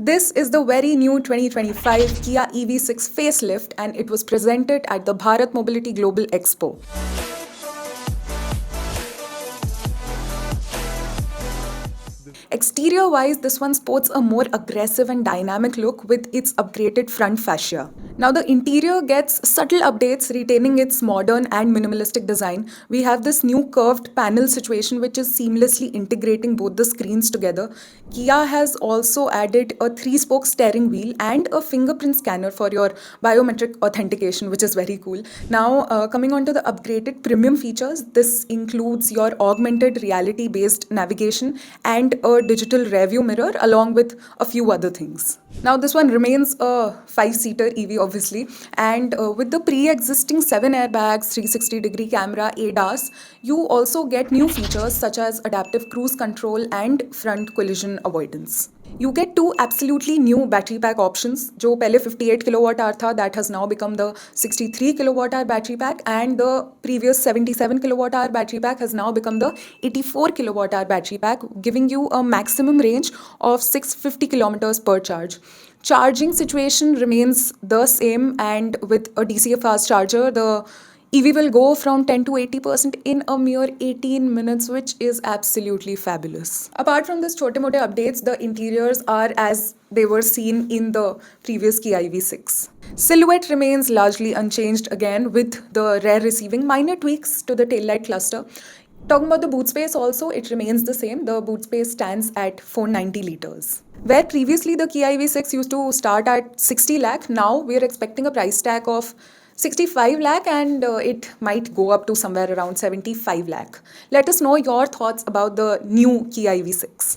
This is the very new 2025 Kia EV6 Facelift and it was presented at the Bharat Mobility Global Expo. Exterior-wise, this one sports a more aggressive and dynamic look with its upgraded front fascia. Now the interior gets subtle updates retaining its modern and minimalistic design. We have this new curved panel situation which is seamlessly integrating both the screens together. Kia has also added a 3-spoke steering wheel and a fingerprint scanner for your biometric authentication, which is very cool. Now coming on to the upgraded premium features, this includes your augmented reality based navigation and a digital rearview mirror along with a few other things. Now this one remains a 5-seater EV obviously, and with the pre-existing 7 airbags, 360-degree camera, ADAS, you also get new features such as adaptive cruise control and front collision avoidance. You get two absolutely new battery pack options. जो पहले 58 kilowatt hour था, that has now become the 63 kilowatt hour battery pack, and the previous 77 kilowatt hour battery pack has now become the 84 kilowatt hour battery pack, giving you a maximum range of 650 kilometers per charge. Charging situation remains the same, and with a DC fast charger, the EV will go from 10 to 80% in a mere 18 minutes, which is absolutely fabulous. Apart from this chote mote updates, the interiors are as they were seen in the previous Kia EV6. Silhouette remains largely unchanged again, with the rear receiving minor tweaks to the taillight cluster. Talking about the boot space also, it remains the same. The boot space stands at 490 liters. Where previously the Kia EV6 used to start at 60 lakh, now we are expecting a price tag of 65 lakh, and it might go up to somewhere around 75 lakh. Let us know your thoughts about the new Kia EV6.